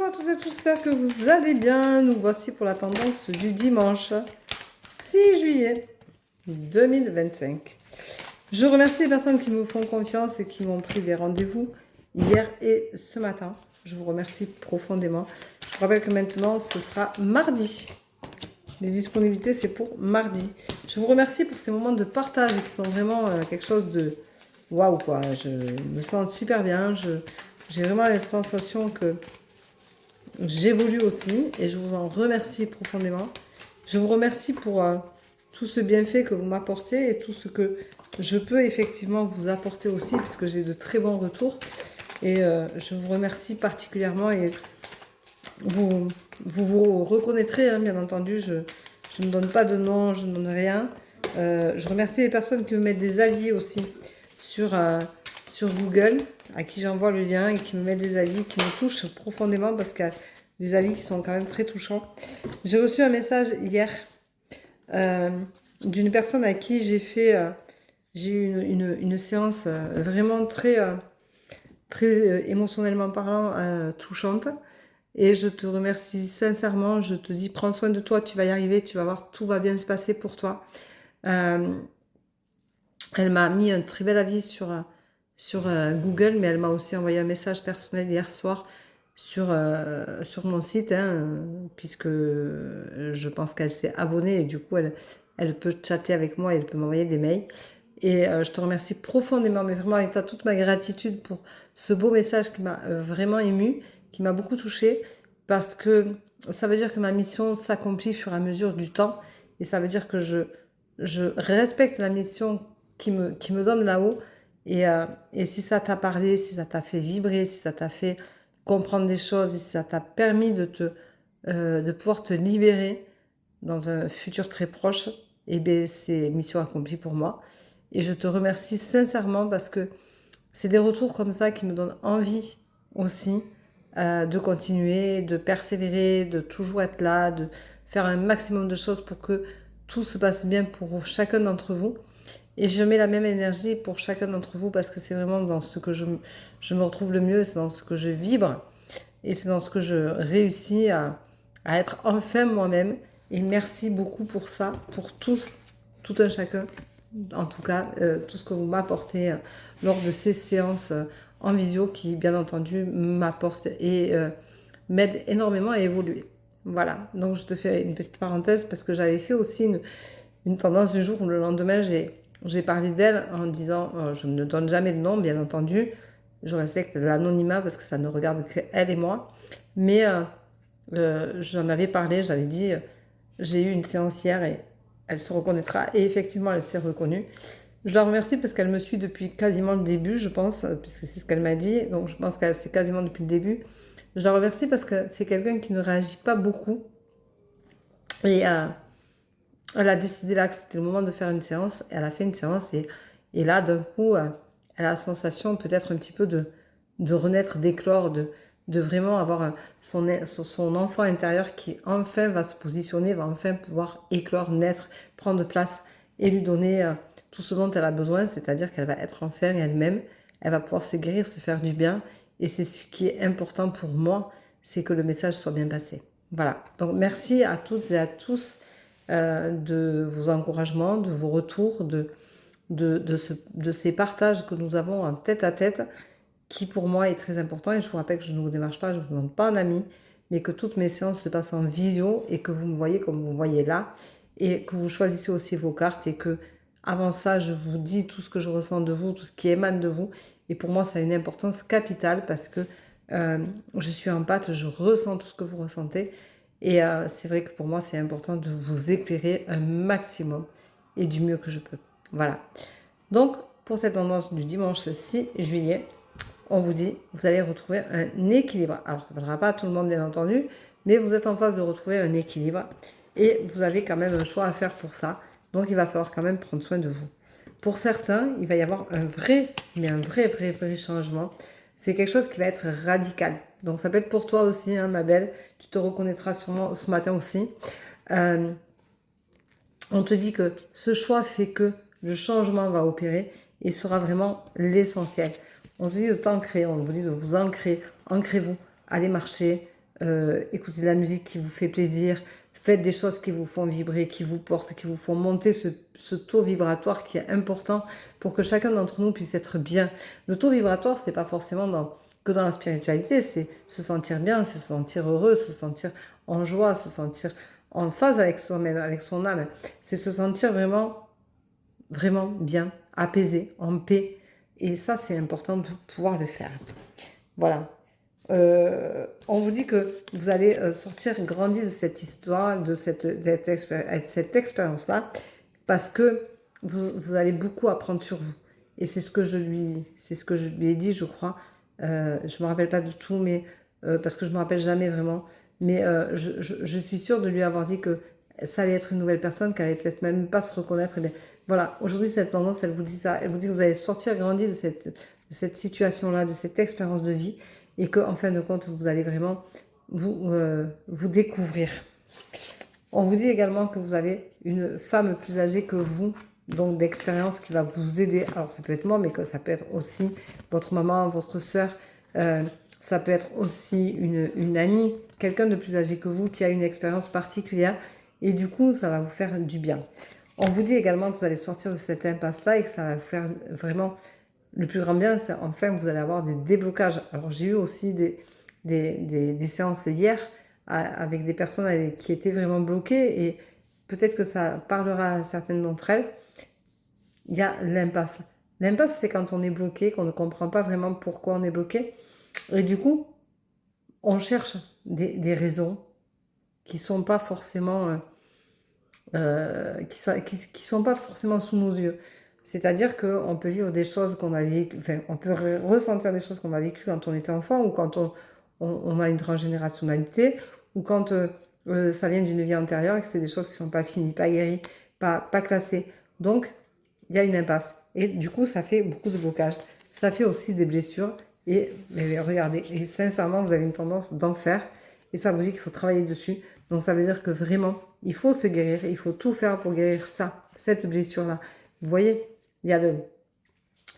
à toutes et à tous, j'espère que vous allez bien. Nous voici pour la tendance du dimanche 6 juillet 2025. Je remercie les personnes qui me font confiance et qui m'ont pris des rendez-vous hier et ce matin. Je vous remercie profondément. Je vous rappelle que maintenant, ce sera mardi. Les disponibilités, c'est pour mardi. Je vous remercie pour ces moments de partage qui sont vraiment quelque chose de waouh, quoi. Je me sens super bien. J'ai vraiment la sensation que j'évolue aussi et je vous en remercie profondément. Je vous remercie pour tout ce bienfait que vous m'apportez et tout ce que je peux effectivement vous apporter aussi, puisque j'ai de très bons retours. Et je vous remercie particulièrement et vous reconnaîtrez, hein, bien entendu. Je ne donne pas de nom, je ne donne rien. Je remercie les personnes qui me mettent des avis aussi sur Google, à qui j'envoie le lien et qui me mettent des avis qui me touchent profondément parce qu'il y a des avis qui sont quand même très touchants. J'ai reçu un message hier d'une personne à qui j'ai eu une séance vraiment très émotionnellement parlant touchante. Et je te remercie sincèrement. Je te dis, prends soin de toi, tu vas y arriver, tu vas voir, tout va bien se passer pour toi. Elle m'a mis un très bel avis sur Google, mais elle m'a aussi envoyé un message personnel hier soir sur mon site, hein, puisque je pense qu'elle s'est abonnée et du coup, elle peut chatter avec moi et elle peut m'envoyer des mails. Et je te remercie profondément, mais vraiment avec toute ma gratitude pour ce beau message qui m'a vraiment émue, qui m'a beaucoup touchée, parce que ça veut dire que ma mission s'accomplit au fur et à mesure du temps, et ça veut dire que je respecte la mission qui me donne là-haut, et si ça t'a parlé, si ça t'a fait vibrer, si ça t'a fait comprendre des choses, et si ça t'a permis de pouvoir te libérer dans un futur très proche, et bien c'est mission accomplie pour moi. Et je te remercie sincèrement parce que c'est des retours comme ça qui me donnent envie aussi de continuer, de persévérer, de toujours être là, de faire un maximum de choses pour que tout se passe bien pour chacun d'entre vous. Et je mets la même énergie pour chacun d'entre vous parce que c'est vraiment dans ce que je me retrouve le mieux, c'est dans ce que je vibre et c'est dans ce que je réussis à être enfin moi-même. Et merci beaucoup pour ça, pour tous, tout un chacun. En tout cas, tout ce que vous m'apportez lors de ces séances en visio qui, bien entendu, m'apportent et m'aident énormément à évoluer. Voilà, donc je te fais une petite parenthèse parce que j'avais fait aussi une tendance du jour où le lendemain, j'ai parlé d'elle en disant, je ne donne jamais de nom, bien entendu, je respecte l'anonymat parce que ça ne regarde qu'elle et moi, mais j'en avais parlé, j'avais dit, j'ai eu une séance hier et elle se reconnaîtra. Et effectivement, elle s'est reconnue. Je la remercie parce qu'elle me suit depuis quasiment le début, je pense, puisque c'est ce qu'elle m'a dit. Donc, je pense qu'elle c'est quasiment depuis le début. Je la remercie parce que c'est quelqu'un qui ne réagit pas beaucoup. Et elle a décidé là que c'était le moment de faire une séance. Elle a fait une séance et là, d'un coup, elle a la sensation peut-être un petit peu de renaître, d'éclore, de vraiment avoir son enfant intérieur qui enfin va se positionner, va enfin pouvoir éclore, naître, prendre place et lui donner tout ce dont elle a besoin, c'est-à-dire qu'elle va être enfin elle-même, elle va pouvoir se guérir, se faire du bien, et c'est ce qui est important pour moi, c'est que le message soit bien passé. Voilà, donc merci à toutes et à tous de vos encouragements, de vos retours, de ces partages que nous avons en tête à tête, qui pour moi est très important. Et je vous rappelle que je ne vous démarche pas, je ne vous demande pas un ami, mais que toutes mes séances se passent en visio et que vous me voyez comme vous me voyez là et que vous choisissez aussi vos cartes et que avant ça, je vous dis tout ce que je ressens de vous, tout ce qui émane de vous. Et pour moi, ça a une importance capitale parce que je suis empathe, je ressens tout ce que vous ressentez. Et c'est vrai que pour moi, c'est important de vous éclairer un maximum et du mieux que je peux. Voilà. Donc, pour cette tendance du dimanche 6 juillet, on vous dit, vous allez retrouver un équilibre. Alors, ça ne parlera pas à tout le monde, bien entendu, mais vous êtes en phase de retrouver un équilibre et vous avez quand même un choix à faire pour ça. Donc, il va falloir quand même prendre soin de vous. Pour certains, il va y avoir un vrai changement. C'est quelque chose qui va être radical. Donc, ça peut être pour toi aussi, hein, ma belle. Tu te reconnaîtras sûrement ce matin aussi. On te dit que ce choix fait que le changement va opérer et sera vraiment l'essentiel. On vous dit de t'ancrer, on vous dit de vous ancrer, ancrez-vous, allez marcher, écoutez de la musique qui vous fait plaisir, faites des choses qui vous font vibrer, qui vous portent, qui vous font monter ce taux vibratoire qui est important pour que chacun d'entre nous puisse être bien. Le taux vibratoire, c'est pas forcément que dans la spiritualité, c'est se sentir bien, se sentir heureux, se sentir en joie, se sentir en phase avec soi-même, avec son âme. C'est se sentir vraiment, vraiment bien, apaisé, en paix. Et ça, c'est important de pouvoir le faire. Voilà. On vous dit que vous allez sortir grandi de cette histoire, de cette expérience-là, parce que vous allez beaucoup apprendre sur vous. Et c'est ce que je lui ai dit, je crois. Je ne me rappelle pas du tout, mais parce que je ne me rappelle jamais vraiment. Mais je suis sûre de lui avoir dit que ça allait être une nouvelle personne, qu'elle allait peut-être même pas se reconnaître. Et bien, voilà, aujourd'hui, cette tendance, elle vous dit ça. Elle vous dit que vous allez sortir grandi de cette situation-là, de cette expérience de vie, et qu'en fin de compte, vous allez vraiment vous découvrir. On vous dit également que vous avez une femme plus âgée que vous, donc d'expérience, qui va vous aider. Alors, ça peut être moi, mais que ça peut être aussi votre maman, votre sœur. Ça peut être aussi une amie, quelqu'un de plus âgé que vous qui a une expérience particulière. Et du coup, ça va vous faire du bien. On vous dit également que vous allez sortir de cette impasse-là et que ça va vous faire vraiment... Le plus grand bien, c'est enfin vous allez avoir des déblocages. Alors, j'ai eu aussi des séances hier avec des personnes qui étaient vraiment bloquées et peut-être que ça parlera à certaines d'entre elles. Il y a l'impasse. L'impasse, c'est quand on est bloqué, qu'on ne comprend pas vraiment pourquoi on est bloqué. Et du coup, on cherche des raisons qui ne sont pas forcément... qui sont pas forcément sous nos yeux. C'est-à-dire qu'on peut vivre des choses qu'on a vécues, enfin, on peut ressentir des choses qu'on a vécues quand on était enfant ou quand on a une transgénérationnalité ou quand ça vient d'une vie antérieure et que c'est des choses qui ne sont pas finies, pas guéries, pas classées. Donc, il y a une impasse. Et du coup, ça fait beaucoup de blocages. Ça fait aussi des blessures. Et mais regardez, et sincèrement, vous avez une tendance d'en faire. Et ça vous dit qu'il faut travailler dessus. Donc, ça veut dire que vraiment, il faut se guérir. Il faut tout faire pour guérir ça, cette blessure-là. Vous voyez, il y a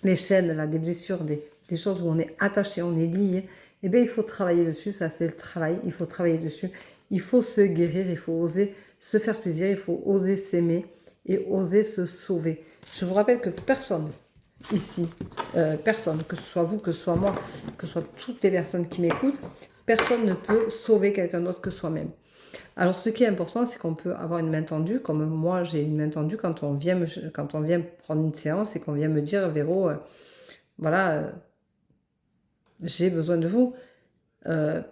les chaînes, là, des blessures, des choses où on est attaché, on est lié. Eh bien, il faut travailler dessus. Ça, c'est le travail. Il faut travailler dessus. Il faut se guérir. Il faut oser se faire plaisir. Il faut oser s'aimer et oser se sauver. Je vous rappelle que personne ici, personne, que ce soit vous, que ce soit moi, que ce soit toutes les personnes qui m'écoutent, personne ne peut sauver quelqu'un d'autre que soi-même. Alors, ce qui est important, c'est qu'on peut avoir une main tendue, comme moi, j'ai une main tendue quand on vient prendre une séance et qu'on vient me dire, Véro, voilà, j'ai besoin de vous.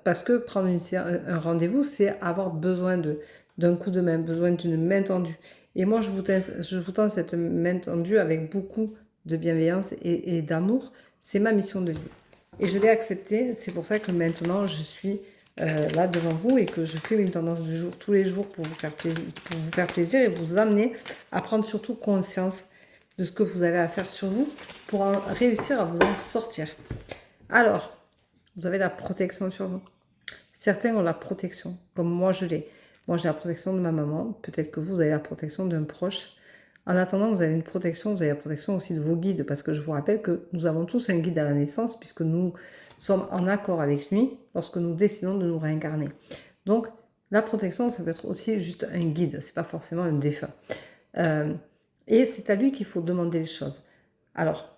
Parce que prendre un rendez-vous, c'est avoir besoin d'un coup de main, besoin d'une main tendue. Et moi, je vous tends cette main tendue avec beaucoup de bienveillance et d'amour. C'est ma mission de vie. Et je l'ai acceptée. C'est pour ça que maintenant, je suis là devant vous et que je fais une tendance du jour tous les jours pour vous faire plaisir et vous amener à prendre surtout conscience de ce que vous avez à faire sur vous pour réussir à vous en sortir. Alors, vous avez la protection sur vous. Certains ont la protection, comme moi je l'ai. Moi j'ai la protection de ma maman, peut-être que vous avez la protection d'un proche. En attendant, vous avez une protection, vous avez la protection aussi de vos guides, parce que je vous rappelle que nous avons tous un guide à la naissance, puisque nous sommes en accord avec lui lorsque nous décidons de nous réincarner. Donc, la protection, ça peut être aussi juste un guide, c'est pas forcément un défunt. Et c'est à lui qu'il faut demander les choses. Alors,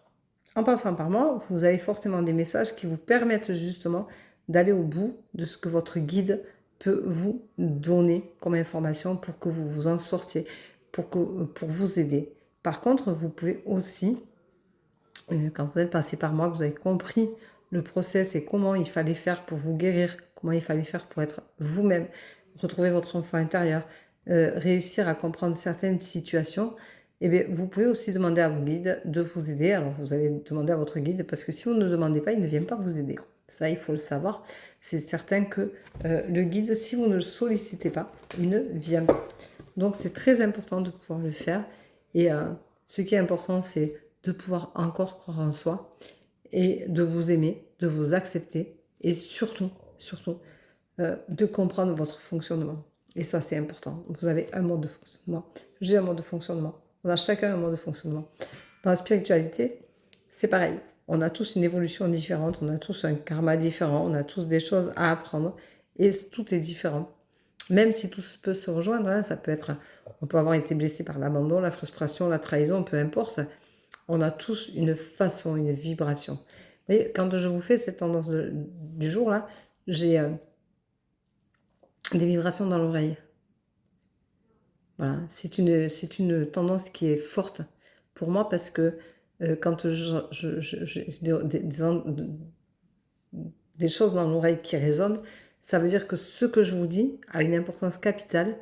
en passant par moi, vous avez forcément des messages qui vous permettent justement d'aller au bout de ce que votre guide peut vous donner comme information pour que vous vous en sortiez, pour vous aider. Par contre, vous pouvez aussi, quand vous êtes passé par moi, que vous avez compris le process et comment il fallait faire pour vous guérir, comment il fallait faire pour être vous-même, retrouver votre enfant intérieur, réussir à comprendre certaines situations, eh bien, vous pouvez aussi demander à vos guides de vous aider. Alors, vous allez demander à votre guide, parce que si vous ne demandez pas, il ne vient pas vous aider. Ça, il faut le savoir. C'est certain que le guide, si vous ne le sollicitez pas, il ne vient pas. Donc, c'est très important de pouvoir le faire. Et ce qui est important, c'est de pouvoir encore croire en soi et de vous aimer, de vous accepter et surtout, de comprendre votre fonctionnement. Et ça, c'est important. Vous avez un mode de fonctionnement. J'ai un mode de fonctionnement. On a chacun un mode de fonctionnement. Dans la spiritualité, c'est pareil. On a tous une évolution différente, on a tous un karma différent, on a tous des choses à apprendre. Et tout est différent. Même si tout peut se rejoindre, hein, ça peut être, on peut avoir été blessé par l'abandon, la frustration, la trahison, peu importe. On a tous une façon, une vibration. Et quand je vous fais cette tendance du jour là, j'ai des vibrations dans l'oreille. Voilà, c'est une tendance qui est forte pour moi parce que quand j'ai des choses dans l'oreille qui résonnent, ça veut dire que ce que je vous dis a une importance capitale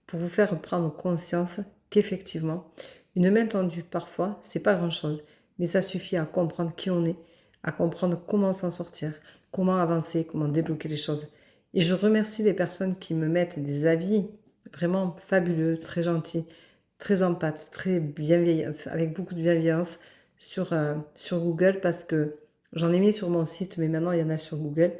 pour vous faire prendre conscience qu'effectivement, une main tendue parfois, c'est pas grand-chose, mais ça suffit à comprendre qui on est, à comprendre comment s'en sortir, comment avancer, comment débloquer les choses. Et je remercie les personnes qui me mettent des avis vraiment fabuleux, très gentils, très empathes, très bienveillants, avec beaucoup de bienveillance sur Google parce que j'en ai mis sur mon site, mais maintenant il y en a sur Google.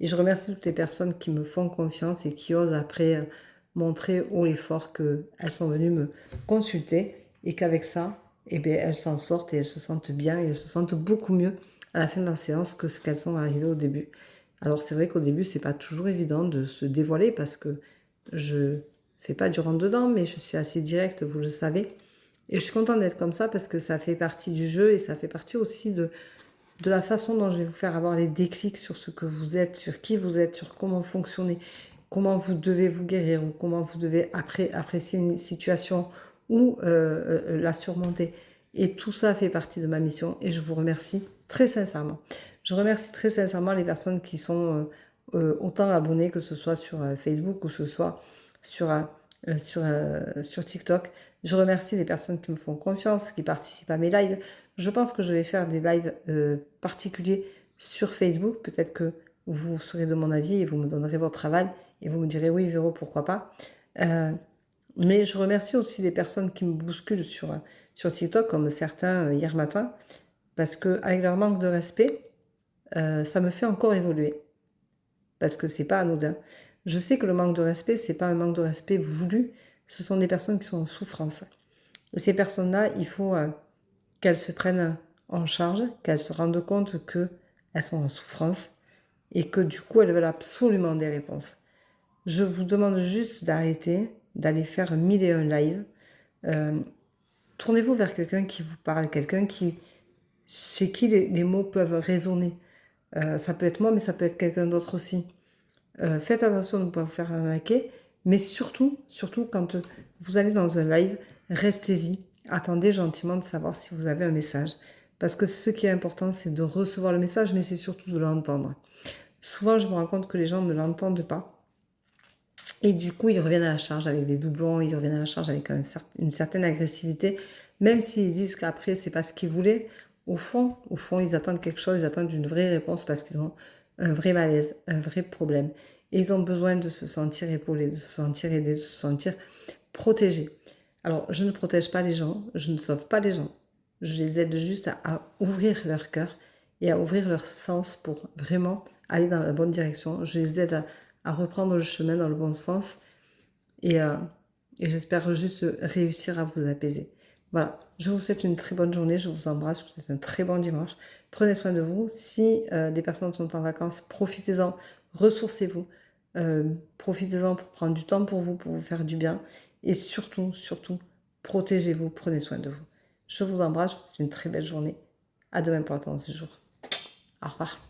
Et je remercie toutes les personnes qui me font confiance et qui osent après montrer haut et fort qu'elles sont venues me consulter et qu'avec ça, eh bien, elles s'en sortent et elles se sentent bien et elles se sentent beaucoup mieux à la fin de la séance que ce qu'elles sont arrivées au début. Alors c'est vrai qu'au début, c'est pas toujours évident de se dévoiler parce que je fais pas du rentre-dedans, mais je suis assez directe, vous le savez. Et je suis contente d'être comme ça parce que ça fait partie du jeu et ça fait partie aussi de la façon dont je vais vous faire avoir les déclics sur ce que vous êtes, sur qui vous êtes, sur comment fonctionner, comment vous devez vous guérir ou comment vous devez apprécier une situation ou la surmonter. Et tout ça fait partie de ma mission et je vous remercie très sincèrement. Je remercie très sincèrement les personnes qui sont autant abonnées, que ce soit sur Facebook ou que ce soit sur TikTok. Je remercie les personnes qui me font confiance, qui participent à mes lives. Je pense que je vais faire des lives particuliers sur Facebook. Peut-être que vous serez de mon avis et vous me donnerez votre aval et vous me direz oui, Véro, pourquoi pas. Mais je remercie aussi les personnes qui me bousculent sur TikTok, comme certains hier matin, parce qu'avec leur manque de respect, ça me fait encore évoluer. Parce que c'est pas anodin. Je sais que le manque de respect, c'est pas un manque de respect voulu, ce sont des personnes qui sont en souffrance. Et ces personnes-là, il faut qu'elles se prennent en charge, qu'elles se rendent compte qu'elles sont en souffrance et que du coup, elles veulent absolument des réponses. Je vous demande juste d'arrêter, d'aller faire 1001 live. Tournez-vous vers quelqu'un qui vous parle, quelqu'un chez qui les mots peuvent résonner. Ça peut être moi, mais ça peut être quelqu'un d'autre aussi. Faites attention de ne pas vous faire arnaquer, mais surtout, quand vous allez dans un live, restez-y, attendez gentiment de savoir si vous avez un message. Parce que ce qui est important, c'est de recevoir le message, mais c'est surtout de l'entendre. Souvent, je me rends compte que les gens ne l'entendent pas. Et du coup, ils reviennent à la charge avec des doublons, ils reviennent à la charge avec une certaine agressivité, même s'ils disent qu'après, c'est pas ce qu'ils voulaient. Au fond, ils attendent quelque chose, ils attendent une vraie réponse parce qu'ils ont un vrai malaise, un vrai problème. Et ils ont besoin de se sentir épaulés, de se sentir aidés, de se sentir protégés. Alors, je ne protège pas les gens, je ne sauve pas les gens. Je les aide juste à ouvrir leur cœur et à ouvrir leur sens pour vraiment aller dans la bonne direction. Je les aide à reprendre le chemin dans le bon sens et j'espère juste réussir à vous apaiser. Voilà, je vous souhaite une très bonne journée, je vous embrasse, je vous souhaite un très bon dimanche. Prenez soin de vous. Si des personnes sont en vacances, profitez-en, ressourcez-vous. Profitez-en pour prendre du temps pour vous faire du bien. Et surtout, protégez-vous, prenez soin de vous. Je vous embrasse, je vous souhaite une très belle journée. À demain pour la tendance du jour. Au revoir.